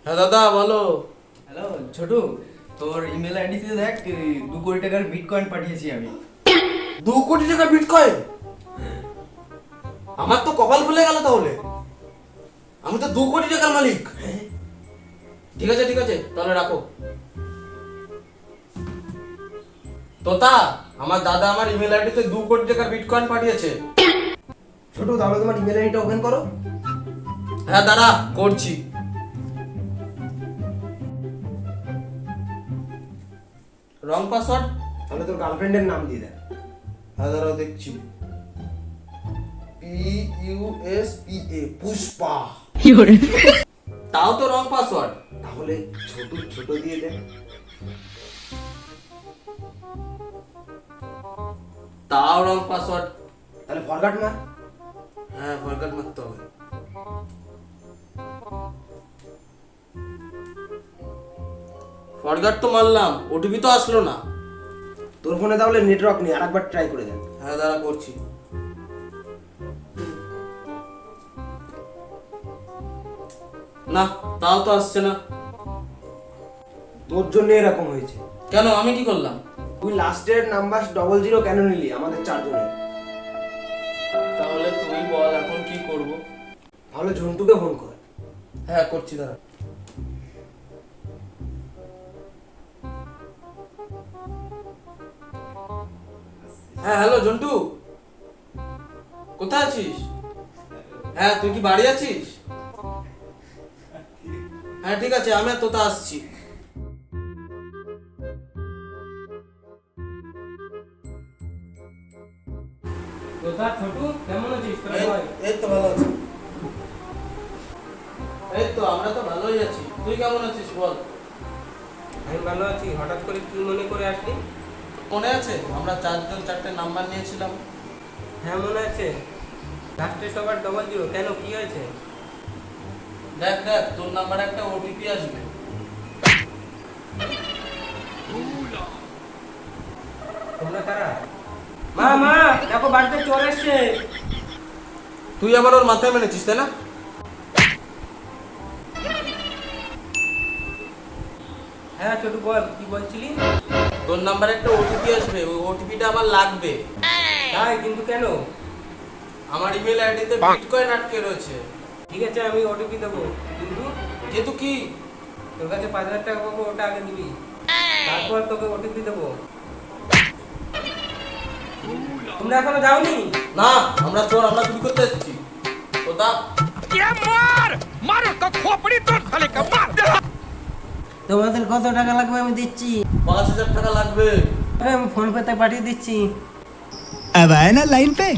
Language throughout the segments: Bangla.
হ্যাঁ দাদা বলো। হ্যালো ছোটু, তোর ইমেল আইডিতে দেখ 2 কোটি টাকার বিটকয়েন পাঠিয়েছি আমি। 2 কোটি টাকা বিটকয়েন? আমার তো কপাল খুলে গেল তাহলে, আমি তো 2 কোটি টাকার মালিক। ঠিক আছে ঠিক আছে, তাহলে রাখো। তোতা, আমার দাদা আমার ইমেল আইডিতে 2 কোটি টাকার বিটকয়েন পাঠিয়েছে। ছোটু, তাহলে তোমার ইমেল আইডিটা ওপেন করো। হ্যাঁ দাদা করছি। রং পাসওয়ার্ড? তাহলে তোর গার্লফ্রেন্ডের নাম দিয়ে দেখ। হ্যাঁ দাদা দেখছি। PUSPA পুষ্পা। তাও তো রং পাসওয়ার্ড। তাহলে ছোট ছোট দিয়ে দেখ। তাও রং পাসওয়ার্ড। তাহলে ফরগট মার। হ্যাঁ ফরগট মারতে হবে। ফরগট তো মারলাম, ওটিপি তো আসলো না। তোর ফোনে তাহলে নেটওয়ার্ক নেই, আরেকবার ট্রাই করে দেখ। হ্যাঁ দাদা করছি। না, তাও তো আসছে না। তোর জন্য এরকম হয়েছে। কেন, আমি কি করলাম? তুই লাস্টের নাম্বার 00 কেন নিলি আমাদের চারজনের? তাহলে তুই বল এখন কি করব? তাহলে ঝন্টুকে ফোন কর। হ্যাঁ করছি দাদা। হ্যাঁ হ্যালো জন্টু, কোথায় আছিস? হ্যাঁ তুই কি বাড়ি আছিস? হ্যাঁ ঠিক আছে, আমি আর তোতা আসছি। তোতা ছোটু কেমন আছিস? এই তো ভালো আছি। এই তো আমরা তো ভালোই আছি, তুই কেমন আছিস বল? আমি ভালো আছি। হঠাৎ করে কি মনে করে আসলি? মনে আছে আমরা চারজন চারটে নাম্বার নিয়েছিলাম? হ্যাঁ মনে আছে। লাস্টে সবার 00, কেন কি হয়েছে? দেখ দেখ, তোর নাম্বারে একটা ওটিপি আসবে। তোমরা কারা? মা মা দেখো বাড়িতে চোর এসছে। তুই আবার ওর মাথায় মেরেছিস তাই না? হ্যাঁ ছোটু বল, কি বলছিলি? তোর নাম্বারে একটা ওটিপি আসবে, ওই ওটিপিটা আমার লাগবে। তাই, কিন্তু কেন? আমার ইমেল আইডিতে বিটকয়েন আটকে রয়েছে। ঠিক আছে আমি ওটিপি দেবো, কিন্তু যেহেতু কি তোর কাছে 5000 টাকা পাবো, ওটা আগে দিবি, তারপর তোকে ওটিপি দেবো। তোমরা এখনো যাওনি? না, আমরা চোর, আমরা চুরি করতে এসেছি। তোতা তোমাদের কত টাকা লাগবে আমি দিচ্ছি। 5000 টাকা লাগবে। আমি ফোন পেতে পাঠিয়ে দিচ্ছি। अब आए ना लाइन पे।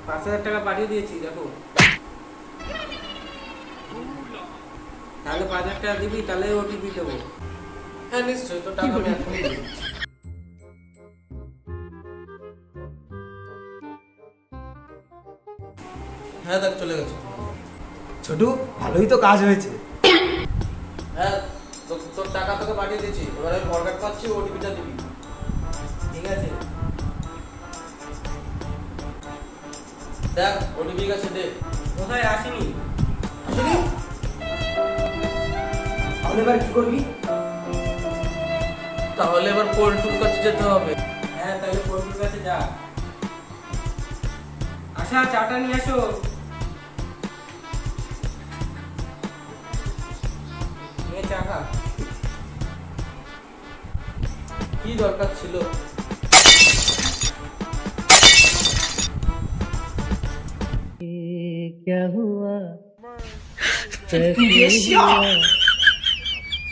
5000 টাকা পাঠিয়ে দিয়েছি, দেখো। তাহলে 5000 টাকা দিবি, তাহলে ওটিপি দেবো। হ্যাঁ নিশ্চয়ই, তো টাকা আমি এখনই দেবো। হ্যাঁ দেখ চলে গেছে। ছোটু, ভালোই তো কাজ হয়েছে। হ্যাঁ তোর টাকা তোকে পাঠিয়ে দিয়েছি, এবারে ফরগট পাচ্ছি, ওটিপিটা দিবি। ঠিক আছে। দেখ ওটিপি গেছে, দে। কোথায় আসেনি? আসেনি? তাহলে এবার কি করবি? তাহলে এবার পল্টুর কাছে যেতে হবে। হ্যাঁ তাহলে পল্টুর কাছে যা। আশা চাটা নিয়ে আসো। নিয়ে চা খা। কি দরকার ছিল? क्या हुआ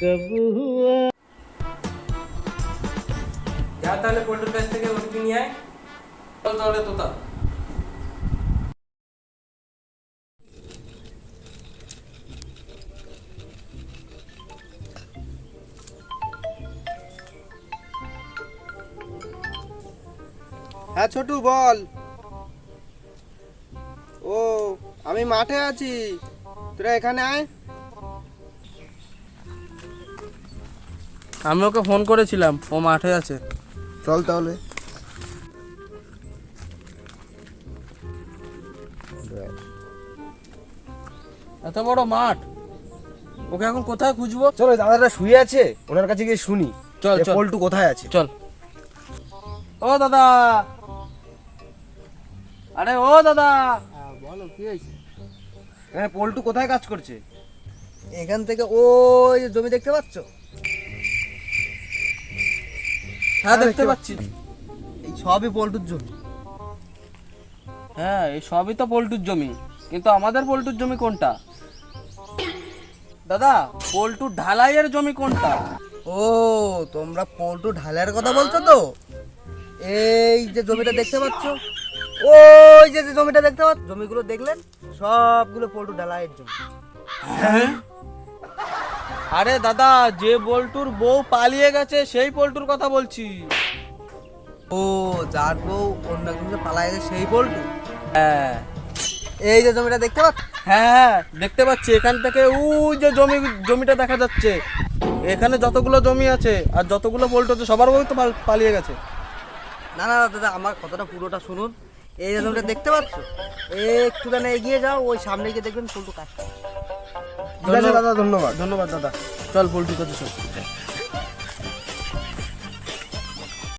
कब हुआ? যা তাহলে পল্টুর কাছ থেকে ওটিপি নিয়ে আয়। চল তাহলে তোতা। হ্যাঁ ছোটু বল। ও আমি মাঠে আছি, তোরা এখানে আয়। আমি ওকে ফোন করেছিলাম, ও মাঠে আছে। চল তাহলে। এত বড় মাঠ, ওকে এখন কোথায় খুঁজবো? চলো দাদাটা শুয়ে আছে, ওনার কাছে গিয়ে শুনি চল, যে চল। পল্টু কোথায় আছে। চল। ও দাদা, আরে ও দাদা, বলো কি হয়েছে? হ্যাঁ, পল্টু কোথায় কাজ করছে? এখান থেকে ওই যে জমি দেখতে পাচ্ছ? হ্যাঁ দেখতে পাচ্ছি। এই সবই পল্টুর জমি। হ্যাঁ এই সবই তো পল্টুর জমি, কিন্তু আমাদের পল্টুর জমি কোনটা? দাদা, পল্টুর ঢালাইয়ের জমি কোনটা? ও, তোমরা পল্টু ঢালের কথা বলছো তো? এই যে জমিটা দেখতে পাচ্ছ, ওই যে যে জমিটা দেখতে পাচ্ছ, জমিগুলো দেখলেন সবগুলো পল্টু ঢালাইয়ের জমি। হ্যাঁ? আরে দাদা, যে পল্টুর বউ পালিয়ে গেছে সেই পল্টুর কথা বলছি। ও, যার বউ অন্য একজনকে পালায় গেছে সেই পল্টু? হ্যাঁ এই যে জমিটা দেখতে পাচ্ছ? হ্যাঁ দেখতে পাচ্ছি, এখান থেকে ওই যে জমিটা দেখা যাচ্ছে, এখানে যতগুলো জমি আছে আর যতগুলো পল্টু আছে সবার বউ তো পালিয়ে গেছে। না না দাদা, আমার কথাটা পুরোটা শুনুন। এই যে জমিটা দেখতে পাচ্ছ, একটুখানি এগিয়ে যাও, ওই সামনে গিয়ে দেখবেন পল্টু কাজ করছে। ঠিক আছে দাদা, ধন্যবাদ। ধন্যবাদ দাদা, চল পল্টুর কাছে চল।